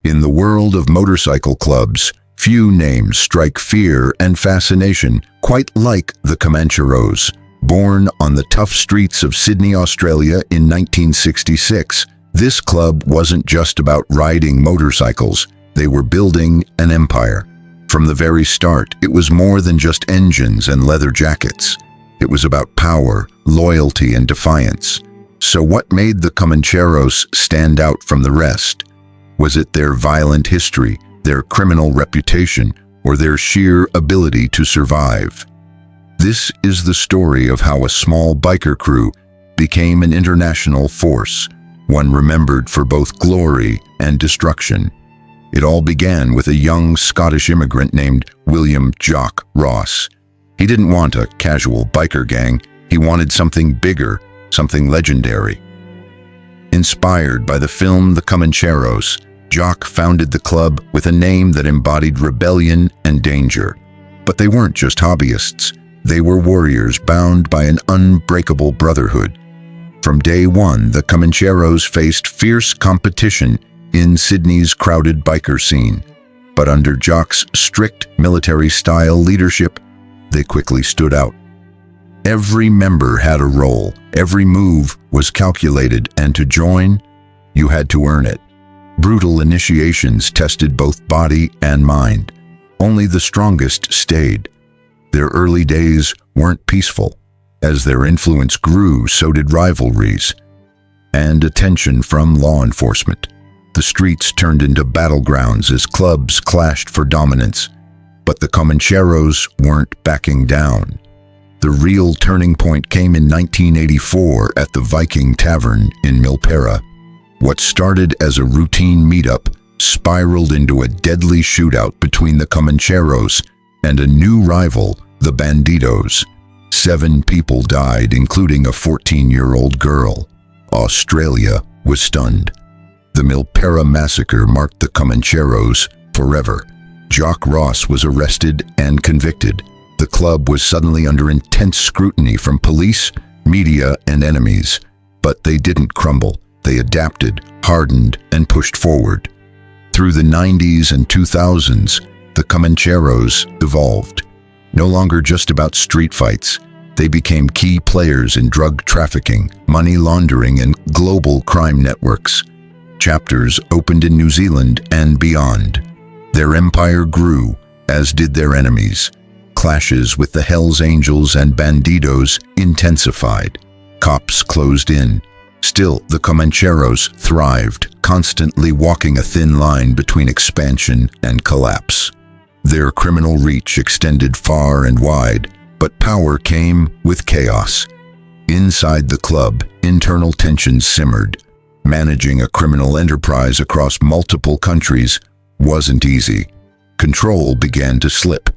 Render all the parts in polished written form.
In the world of motorcycle clubs, few names strike fear and fascination quite like the Comancheros. Born on the tough streets of Sydney, Australia in 1966, this club wasn't just about riding motorcycles, they were building an empire. From the very start, it was more than just engines and leather jackets. It was about power, loyalty, and defiance. So what made the Comancheros stand out from the rest? Was it their violent history, their criminal reputation, or their sheer ability to survive? This is the story of how a small biker crew became an international force, one remembered for both glory and destruction. It all began with a young Scottish immigrant named William "Jock" Ross. He didn't want a casual biker gang, he wanted something bigger, something legendary. Inspired by the film The Comancheros, Jock founded the club with a name that embodied rebellion and danger. But they weren't just hobbyists. They were warriors bound by an unbreakable brotherhood. From day one, the Comancheros faced fierce competition in Sydney's crowded biker scene. But under Jock's strict military-style leadership, they quickly stood out. Every member had a role, every move was calculated, and to join, you had to earn it. Brutal initiations tested both body and mind. Only the strongest stayed. Their early days weren't peaceful. As their influence grew, so did rivalries and attention from law enforcement. The streets turned into battlegrounds as clubs clashed for dominance. But the Comancheros weren't backing down. The real turning point came in 1984 at the Viking Tavern in Milpera. What started as a routine meetup spiraled into a deadly shootout between the Comancheros and a new rival, the Bandidos. 7 people died, including a 14-year-old girl. Australia was stunned. The Milpera massacre marked the Comancheros forever. Jock Ross was arrested and convicted. The club was suddenly under intense scrutiny from police, media, and enemies. But they didn't crumble. They adapted, hardened, and pushed forward. Through the 90s and 2000s, the Comancheros evolved. No longer just about street fights, they became key players in drug trafficking, money laundering, and global crime networks. Chapters opened in New Zealand and beyond. Their empire grew, as did their enemies. Clashes with the Hells Angels and Bandidos intensified. Cops closed in. Still, the Comancheros thrived, constantly walking a thin line between expansion and collapse. Their criminal reach extended far and wide, but power came with chaos. Inside the club, internal tensions simmered. Managing a criminal enterprise across multiple countries wasn't easy. Control began to slip.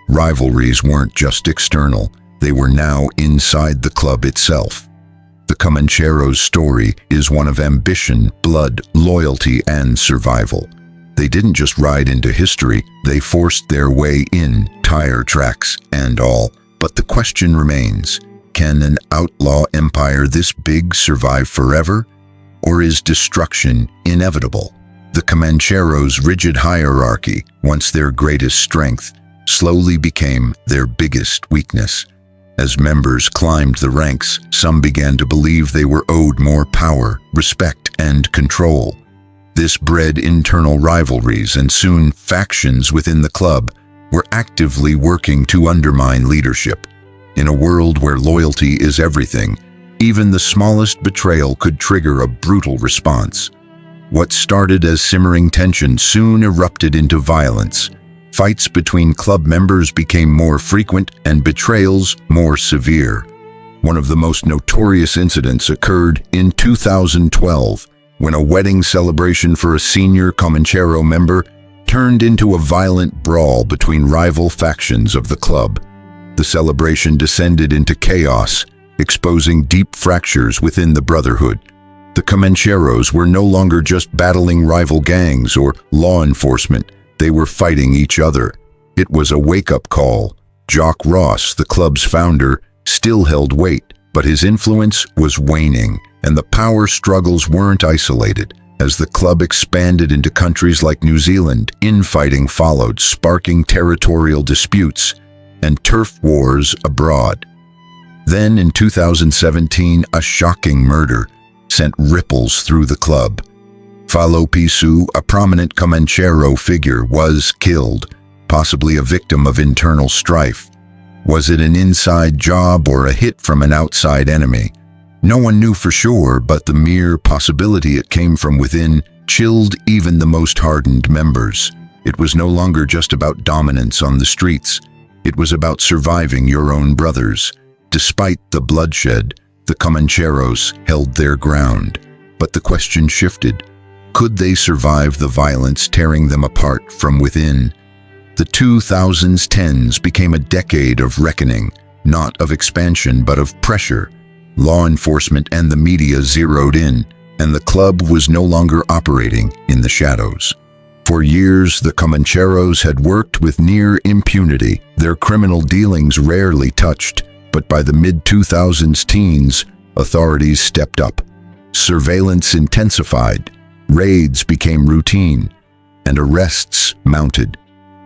Rivalries weren't just external, they were now inside the club itself. The Comancheros' story is one of ambition, blood, loyalty, and survival. They didn't just ride into history, they forced their way in, tire tracks and all. But the question remains, can an outlaw empire this big survive forever? Or is destruction inevitable? The Comancheros' rigid hierarchy, once their greatest strength, slowly became their biggest weakness. As members climbed the ranks, some began to believe they were owed more power, respect, and control. This bred internal rivalries, and soon factions within the club were actively working to undermine leadership. In a world where loyalty is everything, even the smallest betrayal could trigger a brutal response. What started as simmering tension soon erupted into violence. Fights between club members became more frequent and betrayals more severe. One of the most notorious incidents occurred in 2012, when a wedding celebration for a senior Comanchero member turned into a violent brawl between rival factions of the club. The celebration descended into chaos, exposing deep fractures within the brotherhood. The Comancheros were no longer just battling rival gangs or law enforcement, they were fighting each other. It was a wake-up call. Jock Ross, the club's founder, still held weight, but his influence was waning, and the power struggles weren't isolated. As the club expanded into countries like New Zealand, infighting followed, sparking territorial disputes and turf wars abroad. Then in 2017, a shocking murder sent ripples through the club. Falo Pisu, a prominent Comanchero figure, was killed, possibly a victim of internal strife. Was it an inside job or a hit from an outside enemy? No one knew for sure, but the mere possibility it came from within chilled even the most hardened members. It was no longer just about dominance on the streets. It was about surviving your own brothers. Despite the bloodshed, the Comancheros held their ground. But the question shifted. Could they survive the violence tearing them apart from within? The 2010s became a decade of reckoning, not of expansion but of pressure. Law enforcement and the media zeroed in, and the club was no longer operating in the shadows. For years, the Comancheros had worked with near impunity, their criminal dealings rarely touched, but by the mid-2000s teens, authorities stepped up. Surveillance intensified, raids became routine, and arrests mounted.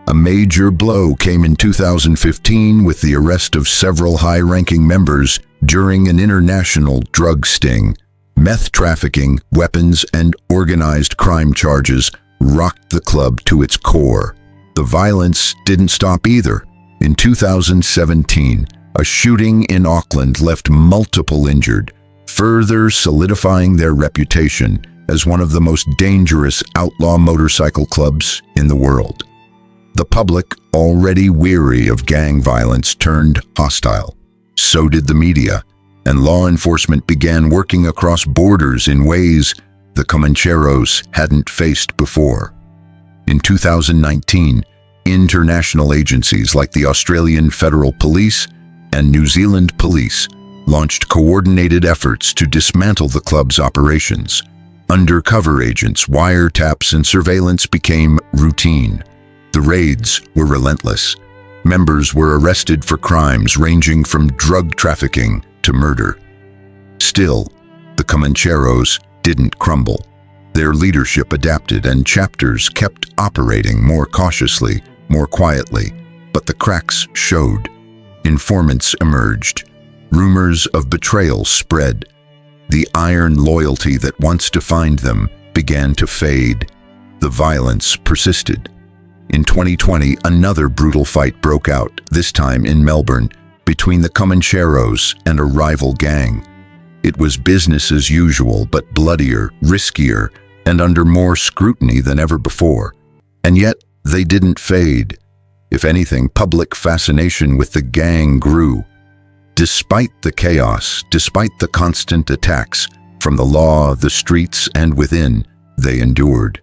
A major blow came in 2015 with the arrest of several high-ranking members during an international drug sting. Meth trafficking, weapons, and organized crime charges rocked the club to its core. The violence didn't stop either. In 2017, a shooting in Auckland left multiple injured, further solidifying their reputation as one of the most dangerous outlaw motorcycle clubs in the world. The public, already weary of gang violence, turned hostile. So did the media, and law enforcement began working across borders in ways the Comancheros hadn't faced before. In 2019, international agencies like the Australian Federal Police and New Zealand Police launched coordinated efforts to dismantle the club's operations. Undercover agents, wiretaps, and surveillance became routine. The raids were relentless. Members were arrested for crimes ranging from drug trafficking to murder. Still, the Comancheros didn't crumble. Their leadership adapted and chapters kept operating more cautiously, more quietly. But the cracks showed. Informants emerged. Rumors of betrayal spread. The iron loyalty that once defined them began to fade. The violence persisted. In 2020, another brutal fight broke out, this time in Melbourne, between the Comancheros and a rival gang. It was business as usual, but bloodier, riskier, and under more scrutiny than ever before. And yet, they didn't fade. If anything, public fascination with the gang grew. Despite the chaos, despite the constant attacks, from the law, the streets, and within, they endured.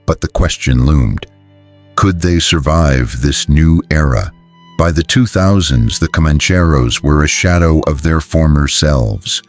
But the question loomed. Could they survive this new era? By the 2000s, the Comancheros were a shadow of their former selves.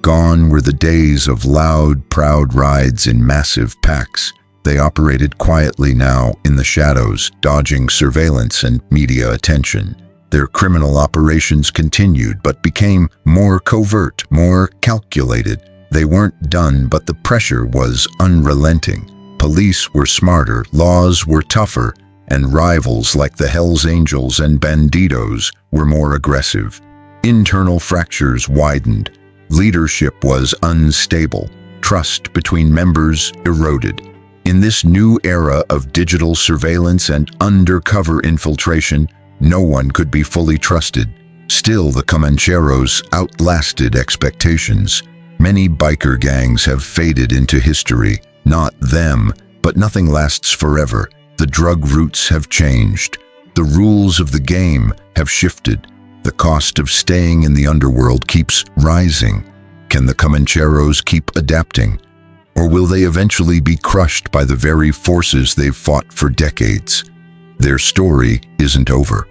Gone were the days of loud, proud rides in massive packs. They operated quietly now in the shadows, dodging surveillance and media attention. Their criminal operations continued, but became more covert, more calculated. They weren't done, but the pressure was unrelenting. Police were smarter, laws were tougher, and rivals like the Hells Angels and Bandidos were more aggressive. Internal fractures widened. Leadership was unstable. Trust between members eroded. In this new era of digital surveillance and undercover infiltration, no one could be fully trusted. Still, the Comancheros outlasted expectations. Many biker gangs have faded into history. Not them, but nothing lasts forever. The drug routes have changed. The rules of the game have shifted. The cost of staying in the underworld keeps rising. Can the Comancheros keep adapting? Or will they eventually be crushed by the very forces they've fought for decades? Their story isn't over.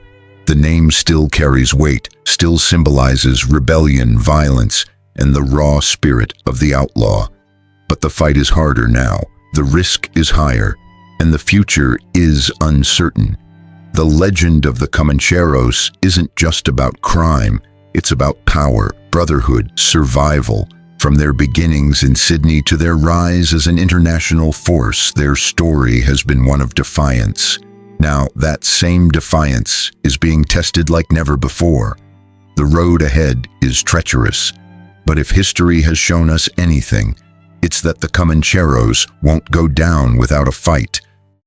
The name still carries weight, still symbolizes rebellion, violence, and the raw spirit of the outlaw. But the fight is harder now. The risk is higher, and the future is uncertain. The legend of the Comancheros isn't just about crime, it's about power, brotherhood, survival. From their beginnings in Sydney to their rise as an international force, their story has been one of defiance. Now, that same defiance is being tested like never before. The road ahead is treacherous, but if history has shown us anything, it's that the Comancheros won't go down without a fight.